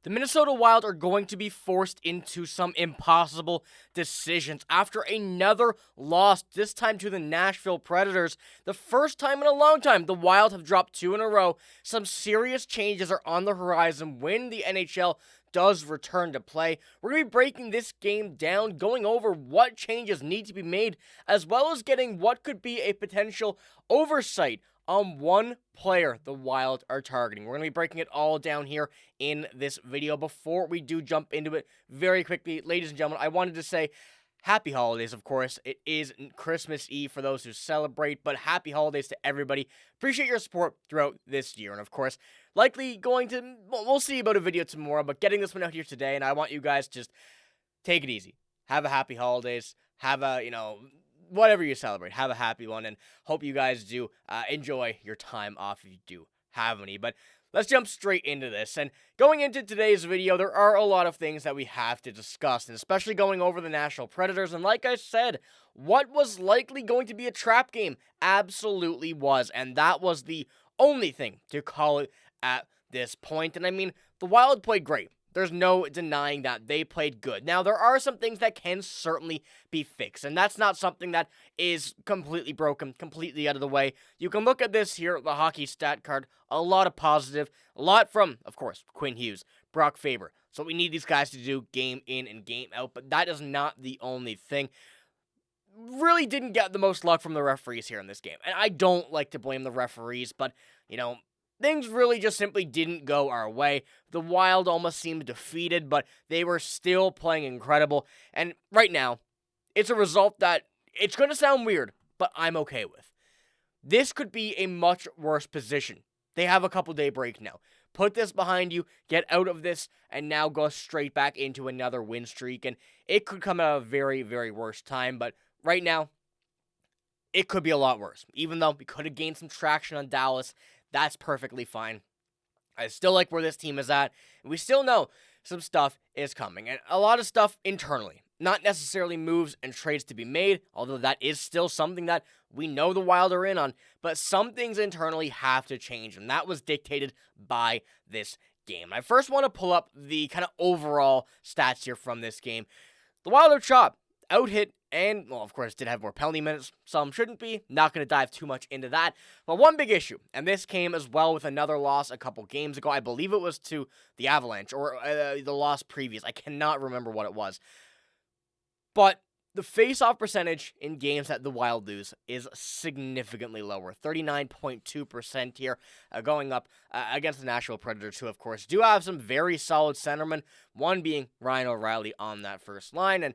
The Minnesota Wild are going to be forced into some impossible decisions after another loss, this time to the Nashville Predators. The first time in a long time, the Wild have dropped 2 in a row. Some serious changes are on the horizon when the NHL does return to play. We're going to be breaking this game down, going over what changes need to be made, as well as getting what could be a potential oversight on one player the Wild are targeting. We're going to be breaking it all down here in this video. Before we do jump into it very quickly, ladies and gentlemen, I wanted to say happy holidays, of course. It is Christmas Eve for those who celebrate, but happy holidays to everybody. Appreciate your support throughout this year, and of course, likely going to, we'll see about a video tomorrow, but getting this one out here today, and I want you guys to just take it easy. Have a happy holidays. Have a, whatever you celebrate, have a happy one, and hope you guys do enjoy your time off if you do have any. But let's jump straight into this. And going into today's video, there are a lot of things that we have to discuss, and especially going over the Nashville Predators. And like I said, what was likely going to be a trap game absolutely was, and that was the only thing to call it at this point. And I mean, the Wild played great. There's no denying that they played good. Now, there are some things that can certainly be fixed, and that's not something that is completely broken, completely out of the way. You can look at this here, the hockey stat card, a lot of positive, a lot from, of course, Quinn Hughes, Brock Faber. So we need these guys to do game in and game out, but that is not the only thing. Really didn't get the most luck from the referees here in this game, and I don't like to blame the referees, but, things really just simply didn't go our way. The Wild almost seemed defeated, but they were still playing incredible. And right now, it's a result that it's going to sound weird, but I'm okay with. This could be a much worse position. They have a couple-day break now. Put this behind you, get out of this, and now go straight back into another win streak. And it could come at a very, very worse time, but right now, it could be a lot worse. Even though we could have gained some traction on Dallas, that's perfectly fine. I still like where this team is at, and we still know some stuff is coming, and a lot of stuff internally. Not necessarily moves and trades to be made, although that is still something that we know the Wild are in on, but some things internally have to change, and that was dictated by this game. I first want to pull up the kind of overall stats here from this game. The Wild are chopped, out-hit, and, well, of course, did have more penalty minutes. Some shouldn't be. Not going to dive too much into that. But one big issue, and this came as well with another loss a couple games ago. I believe it was to the Avalanche, or the loss previous. I cannot remember what it was. But the face-off percentage in games that the Wild lose is significantly lower. 39.2% here, going up against the Nashville Predators, who, of course, do have some very solid centermen. One being Ryan O'Reilly on that first line, and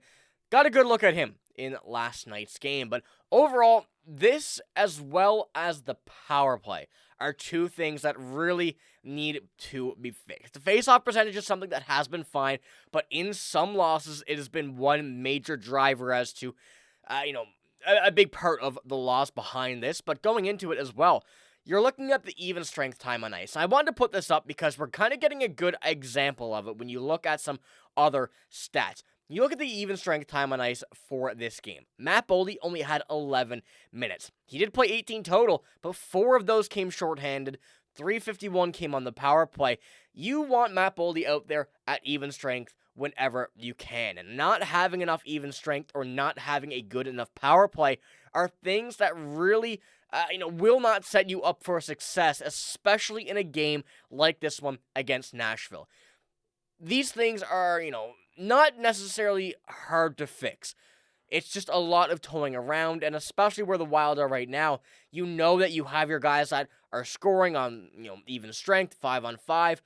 got a good look at him in last night's game. But overall, this as well as the power play are two things that really need to be fixed. The face-off percentage is something that has been fine, but in some losses, it has been one major driver as to, a big part of the loss behind this. But going into it as well, you're looking at the even strength time on ice. And I wanted to put this up because we're kind of getting a good example of it when you look at some other stats. You look at the even strength time on ice for this game. Matt Boldy only had 11 minutes. He did play 18 total, but 4 of those came shorthanded. 351 came on the power play. You want Matt Boldy out there at even strength whenever you can. And not having enough even strength or not having a good enough power play are things that really will not set you up for success, especially in a game like this one against Nashville. These things are, not necessarily hard to fix. It's just a lot of towing around, and especially where the Wild are right now, you know that you have your guys that are scoring on, even strength, 5-on-5.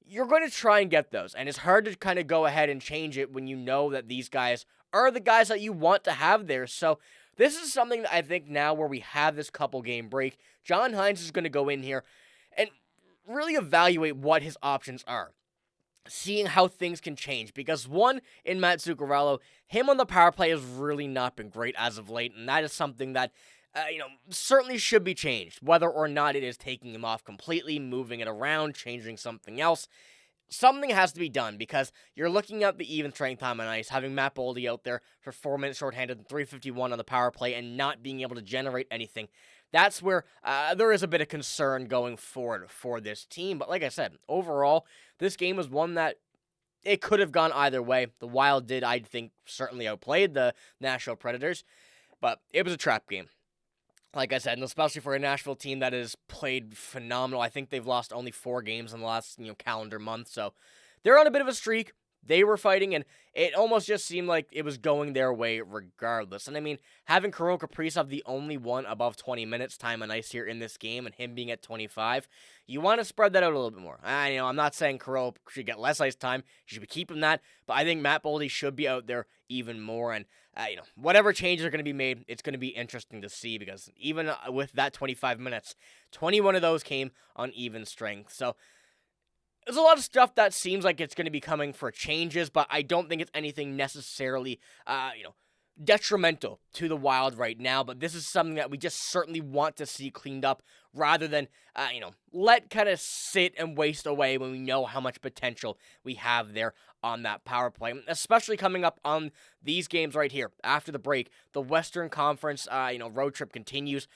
You're going to try and get those, and it's hard to kind of go ahead and change it when you know that these guys are the guys that you want to have there. So this is something that I think now where we have this couple game break, John Hynes is going to go in here and really evaluate what his options are. Seeing how things can change, because one, in Matt Zuccarello, him on the power play has really not been great as of late, and that is something that, certainly should be changed, whether or not it is taking him off completely, moving it around, changing something else. Something has to be done, because you're looking at the even strength time on ice, having Matt Boldy out there for 4 minutes shorthanded and 351 on the power play, and not being able to generate anything. that's where there is a bit of concern going forward for this team. But like I said, overall, this game was one that it could have gone either way. The Wild did, I think, certainly outplayed the Nashville Predators, but it was a trap game. Like I said, and especially for a Nashville team that has played phenomenal. I think they've lost only 4 games in the last calendar month, so they're on a bit of a streak. They were fighting, and it almost just seemed like it was going their way regardless. And I mean, having Kirill Kaprizov the only one above 20 minutes time on ice here in this game, and him being at 25, you want to spread that out a little bit more. I'm not saying Kirill should get less ice time. You should be keeping that, but I think Matt Boldy should be out there even more. And whatever changes are going to be made, it's going to be interesting to see, because even with that 25 minutes, 21 of those came on even strength. So there's a lot of stuff that seems like it's going to be coming for changes, but I don't think it's anything necessarily, detrimental to the Wild right now. But this is something that we just certainly want to see cleaned up, rather than, let kind of sit and waste away when we know how much potential we have there on that power play. Especially coming up on these games right here after the break. The Western Conference, road trip continues.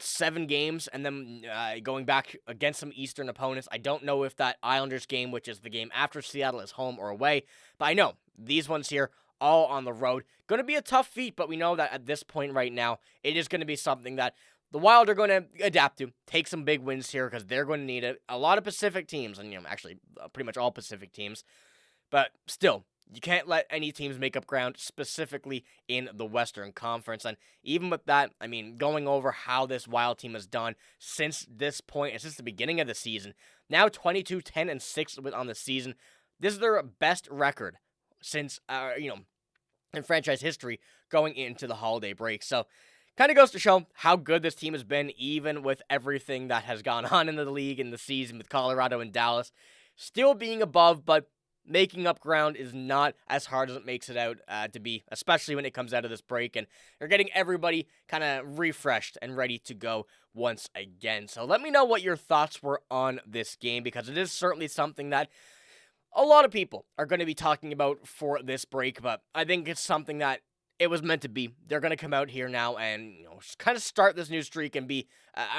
7 games, and then going back against some Eastern opponents. I don't know if that Islanders game, which is the game after Seattle, is home or away, but I know these ones here, all on the road. Going to be a tough feat, but we know that at this point right now, it is going to be something that the Wild are going to adapt to, take some big wins here, because they're going to need it. A lot of Pacific teams, and actually pretty much all Pacific teams, but still, you can't let any teams make up ground, specifically in the Western Conference. And even with that, going over how this Wild team has done since this point, and since the beginning of the season, now 22-10-6 on the season. This is their best record since, in franchise history going into the holiday break. So, kind of goes to show how good this team has been, even with everything that has gone on in the league in the season with Colorado and Dallas. Still being above, but making up ground is not as hard as it makes it out to be, especially when it comes out of this break, and you're getting everybody kind of refreshed and ready to go once again. So let me know what your thoughts were on this game, because it is certainly something that a lot of people are going to be talking about for this break, but I think it's something that it was meant to be. They're going to come out here now and kind of start this new streak and be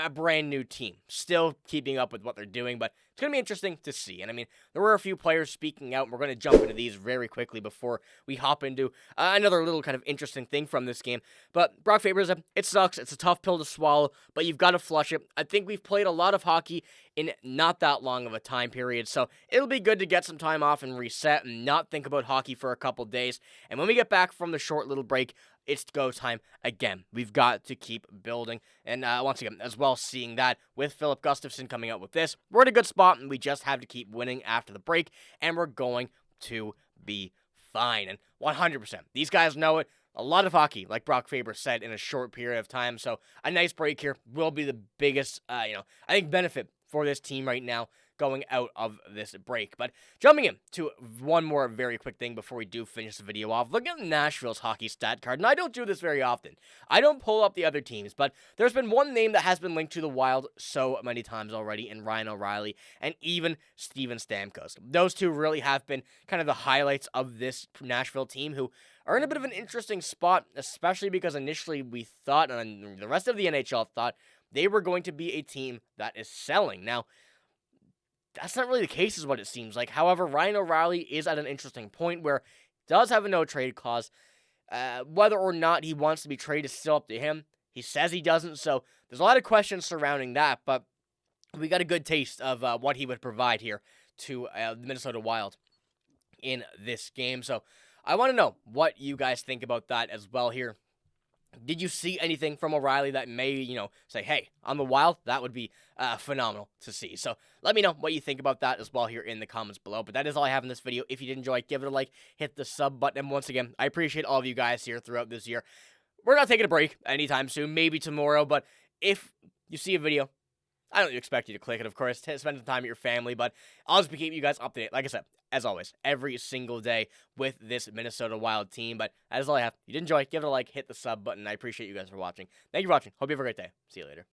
a brand new team, still keeping up with what they're doing, but it's going to be interesting to see. And there were a few players speaking out, and we're going to jump into these very quickly before we hop into another little kind of interesting thing from this game. But Brock Faber said, it sucks, it's a tough pill to swallow, but you've got to flush it. I think we've played a lot of hockey in not that long of a time period, so it'll be good to get some time off and reset and not think about hockey for a couple days. And when we get back from the short little break, it's go time again. We've got to keep building. And once again, as well, seeing that with Filip Gustavsson coming out with this, we're in a good spot, and we just have to keep winning after the break, and we're going to be fine. And 100%, these guys know it. A lot of hockey, like Brock Faber said, in a short period of time. So a nice break here will be the biggest, I think, benefit for this team right now going out of this break. But jumping in to one more very quick thing before we do finish the video off. Look at Nashville's hockey stat card, and I don't do this very often. I don't pull up the other teams, but there's been one name that has been linked to the Wild so many times already, in Ryan O'Reilly and even Steven Stamkos. Those two really have been kind of the highlights of this Nashville team, who are in a bit of an interesting spot, especially because initially we thought, and the rest of the NHL thought, they were going to be a team that is selling. Now, that's not really the case, is what it seems like. However, Ryan O'Reilly is at an interesting point where he does have a no-trade clause. Whether or not he wants to be traded is still up to him. He says he doesn't, so there's a lot of questions surrounding that, but we got a good taste of what he would provide here to the Minnesota Wild in this game. So I want to know what you guys think about that as well here. Did you see anything from O'Reilly that may, say, hey, on the Wild, that would be phenomenal to see. So let me know what you think about that as well here in the comments below. But that is all I have in this video. If you did enjoy, give it a like, hit the sub button. And once again, I appreciate all of you guys here throughout this year. We're not taking a break anytime soon, maybe tomorrow. But if you see a video, I don't expect you to click it, of course, to spend some time with your family, but I'll just be keeping you guys up to date, like I said, as always, every single day with this Minnesota Wild team. But that is all I have. If you did enjoy, give it a like, hit the sub button. I appreciate you guys for watching. Thank you for watching. Hope you have a great day. See you later.